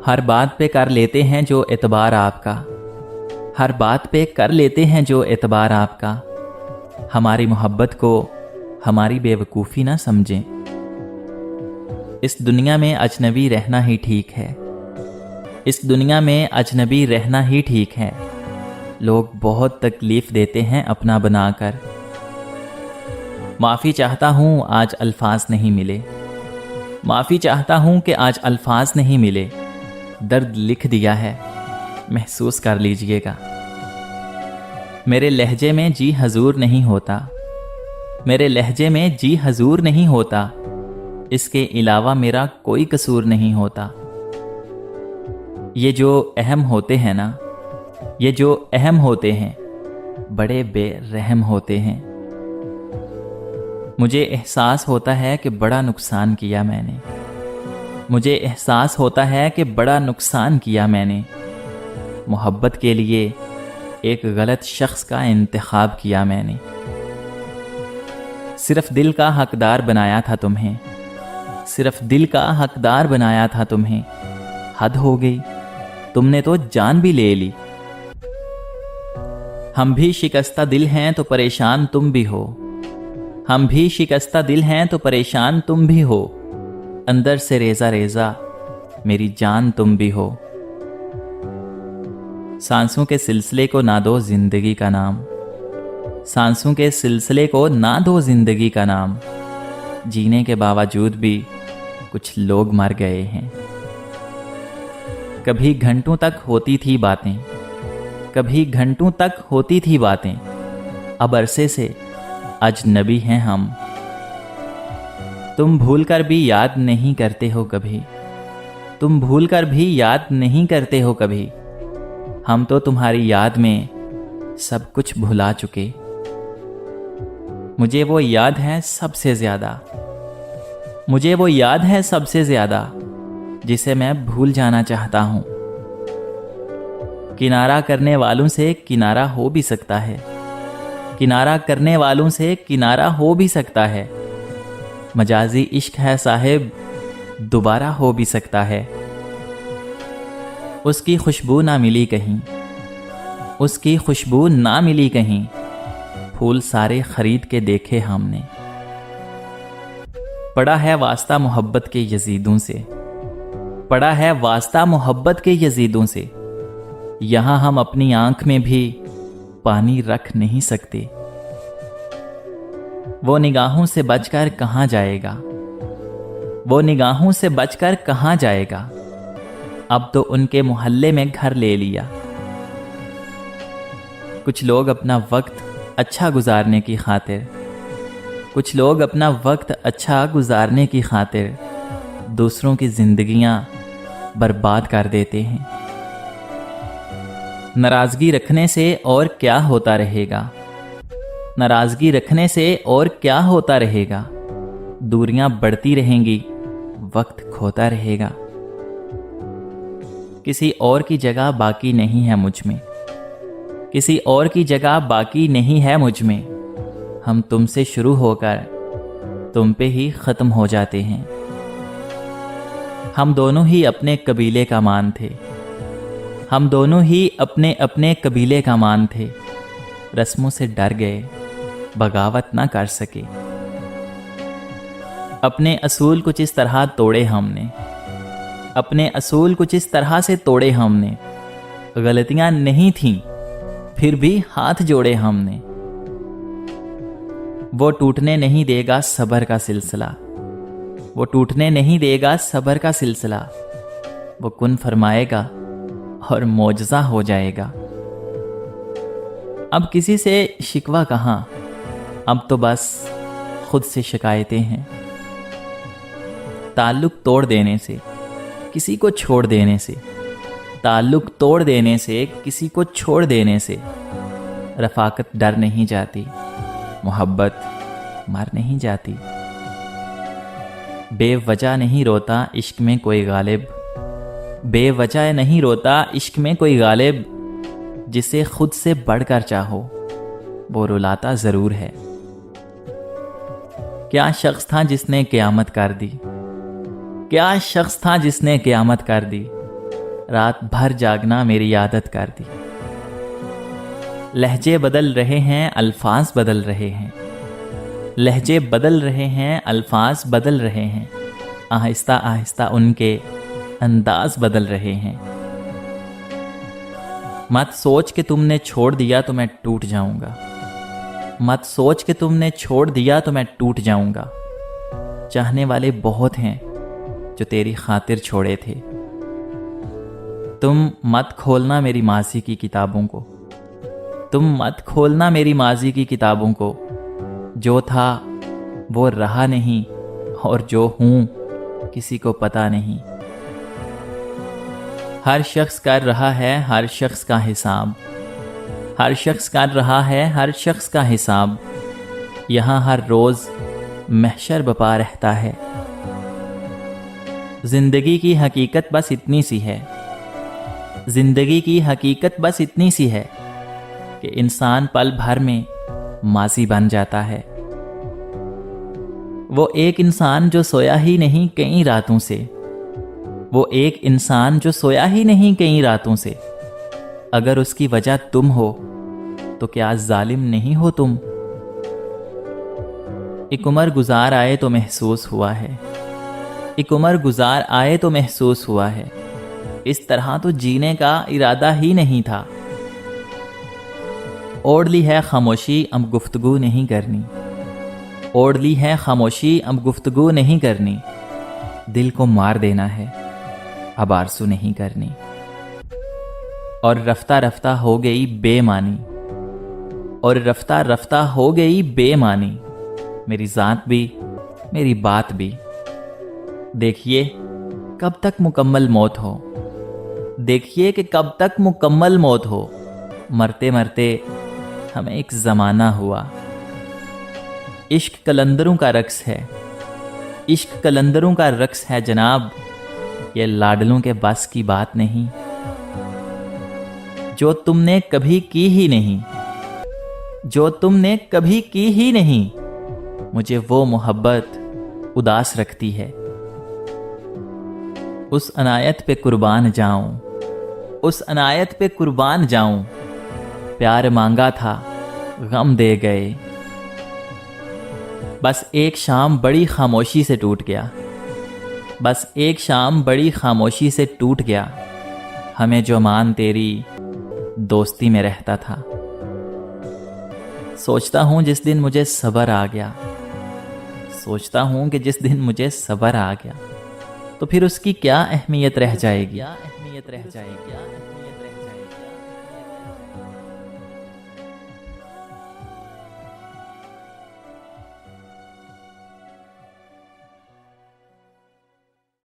ہر بات پہ کر لیتے ہیں جو اعتبار آپ کا، ہر بات پہ کر لیتے ہیں جو اعتبار آپ کا، ہماری محبت کو ہماری بے وقوفی نہ سمجھیں۔ اس دنیا میں اجنبی رہنا ہی ٹھیک ہے، اس دنیا میں اجنبی رہنا ہی ٹھیک ہے، لوگ بہت تکلیف دیتے ہیں اپنا بنا کر۔ معافی چاہتا ہوں آج الفاظ نہیں ملے، معافی چاہتا ہوں کہ آج الفاظ نہیں ملے، درد لکھ دیا ہے محسوس کر لیجئے گا۔ میرے لہجے میں جی حضور نہیں ہوتا، میرے لہجے میں جی حضور نہیں ہوتا، اس کے علاوہ میرا کوئی قصور نہیں ہوتا۔ یہ جو اہم ہوتے ہیں نا، یہ جو اہم ہوتے ہیں بڑے بے رحم ہوتے ہیں۔ مجھے احساس ہوتا ہے کہ بڑا نقصان کیا میں نے، مجھے احساس ہوتا ہے کہ بڑا نقصان کیا میں نے، محبت کے لیے ایک غلط شخص کا انتخاب کیا میں نے۔ صرف دل کا حقدار بنایا تھا تمہیں، صرف دل کا حقدار بنایا تھا تمہیں، حد ہو گئی، تم نے تو جان بھی لے لی۔ ہم بھی شکستہ دل ہیں تو پریشان تم بھی ہو، ہم بھی شکستہ دل ہیں تو پریشان تم بھی ہو، اندر سے ریزہ ریزہ میری جان تم بھی ہو۔ سانسوں کے سلسلے کو نہ دو زندگی کا نام، سانسوں کے سلسلے کو نہ دو زندگی کا نام، جینے کے باوجود بھی کچھ لوگ مر گئے ہیں۔ کبھی گھنٹوں تک ہوتی تھی باتیں، کبھی گھنٹوں تک ہوتی تھی باتیں، اب عرصے سے اجنبی ہیں ہم۔ تم بھول کر بھی یاد نہیں کرتے ہو کبھی، تم بھول کر بھی یاد نہیں کرتے ہو کبھی، ہم تو تمہاری یاد میں سب کچھ بھلا چکے۔ مجھے وہ یاد ہے سب سے زیادہ، مجھے وہ یاد ہے سب سے زیادہ، جسے میں بھول جانا چاہتا ہوں۔ کنارہ کرنے والوں سے کنارہ ہو بھی سکتا ہے، کنارہ کرنے والوں سے کنارہ ہو بھی سکتا ہے، مجازی عشق ہے صاحب دوبارہ ہو بھی سکتا ہے۔ اس کی خوشبو نہ ملی کہیں، اس کی خوشبو نہ ملی کہیں، پھول سارے خرید کے دیکھے ہم نے۔ پڑا ہے واسطہ محبت کے یزیدوں سے، پڑا ہے واسطہ محبت کے یزیدوں سے، یہاں ہم اپنی آنکھ میں بھی پانی رکھ نہیں سکتے۔ وہ نگاہوں سے بچ کر کہاں جائے گا، وہ نگاہوں سے بچ کر کہاں جائے گا، اب تو ان کے محلے میں گھر لے لیا۔ کچھ لوگ اپنا وقت اچھا گزارنے کی خاطر، کچھ لوگ اپنا وقت اچھا گزارنے کی خاطر دوسروں کی زندگیاں برباد کر دیتے ہیں۔ ناراضگی رکھنے سے اور کیا ہوتا رہے گا، ناراضگی رکھنے سے اور کیا ہوتا رہے گا، دوریاں بڑھتی رہیں گی، وقت کھوتا رہے گا۔ کسی اور کی جگہ باقی نہیں ہے مجھ میں، کسی اور کی جگہ باقی نہیں ہے مجھ میں، ہم تم سے شروع ہو کر تم پہ ہی ختم ہو جاتے ہیں۔ ہم دونوں ہی اپنے قبیلے کا مان تھے، ہم دونوں ہی اپنے اپنے قبیلے کا مان تھے، رسموں سے ڈر گئے بغاوت نہ کر سکے۔ اپنے اصول کچھ اس طرح توڑے ہم نے، اپنے اصول کچھ اس طرح سے توڑے ہم نے، غلطیاں نہیں تھیں پھر بھی ہاتھ جوڑے ہم نے۔ وہ ٹوٹنے نہیں دے گا صبر کا سلسلہ، وہ ٹوٹنے نہیں دے گا صبر کا سلسلہ، وہ کن فرمائے گا اور معجزہ ہو جائے گا۔ اب کسی سے شکوہ کہاں، اب تو بس خود سے شکایتیں ہیں۔ تعلق توڑ دینے سے، کسی کو چھوڑ دینے سے، تعلق توڑ دینے سے، کسی کو چھوڑ دینے سے، رفاقت ڈر نہیں جاتی، محبت مر نہیں جاتی۔ بے وجہ نہیں روتا عشق میں کوئی غالب، بے وجہ نہیں روتا عشق میں کوئی غالب، جسے خود سے بڑھ کر چاہو وہ رلاتا ضرور ہے۔ کیا شخص تھا جس نے قیامت کر دی، کیا شخص تھا جس نے قیامت کر دی، رات بھر جاگنا میری عادت کر دی۔ لہجے بدل رہے ہیں، الفاظ بدل رہے ہیں، لہجے بدل رہے ہیں، الفاظ بدل رہے ہیں، آہستہ آہستہ ان کے انداز بدل رہے ہیں۔ مت سوچ کہ تم نے چھوڑ دیا تو میں ٹوٹ جاؤں گا، مت سوچ کہ تم نے چھوڑ دیا تو میں ٹوٹ جاؤں گا۔ چاہنے والے بہت ہیں جو تیری خاطر چھوڑے تھے۔ تم مت کھولنا میری ماضی کی کتابوں کو، تم مت کھولنا میری ماضی کی کتابوں کو۔ جو تھا وہ رہا نہیں، اور جو ہوں کسی کو پتہ نہیں۔ ہر شخص کر رہا ہے ہر شخص کا حساب، ہر شخص کر رہا ہے ہر شخص کا حساب۔ یہاں ہر روز محشر بپا رہتا ہے۔ زندگی کی حقیقت بس اتنی سی ہے، زندگی کی حقیقت بس اتنی سی ہے کہ انسان پل بھر میں ماضی بن جاتا ہے۔ وہ ایک انسان جو سویا ہی نہیں کئی راتوں سے، وہ ایک انسان جو سویا ہی نہیں کئی راتوں سے، اگر اس کی وجہ تم ہو تو کیا ظالم نہیں ہو تم؟ ایک عمر گزار آئے تو محسوس ہوا ہے، ایک عمر گزار آئے تو محسوس ہوا ہے، اس طرح تو جینے کا ارادہ ہی نہیں تھا۔ اوڑھ لی ہے خاموشی اب گفتگو نہیں کرنی، اوڑھ لی ہے خاموشی اب گفتگو نہیں کرنی۔ دل کو مار دینا ہے اب آرزو نہیں کرنی۔ اور رفتہ رفتہ ہو گئی بے معنی، اور رفتہ رفتہ ہو گئی بے معنی، میری ذات بھی میری بات بھی۔ دیکھیے کب تک مکمل موت ہو، دیکھیے کہ کب تک مکمل موت ہو۔ مرتے مرتے ہمیں ایک زمانہ ہوا۔ عشق قلندروں کا رقص ہے، عشق قلندروں کا رقص ہے جناب، یہ لاڈلوں کے بس کی بات نہیں۔ جو تم نے کبھی کی ہی نہیں، جو تم نے کبھی کی ہی نہیں، مجھے وہ محبت اداس رکھتی ہے۔ اس عنایت پہ قربان جاؤں، اس عنایت پہ قربان جاؤں، پیار مانگا تھا غم دے گئے۔ بس ایک شام بڑی خاموشی سے ٹوٹ گیا، بس ایک شام بڑی خاموشی سے ٹوٹ گیا۔ ہمیں جو مان تیری دوستی میں رہتا تھا۔ سوچتا ہوں جس دن مجھے صبر آ گیا، سوچتا ہوں کہ جس دن مجھے صبر آ گیا تو پھر اس کی کیا اہمیت رہ جائے گی، کیا اہمیت رہ جائے گی۔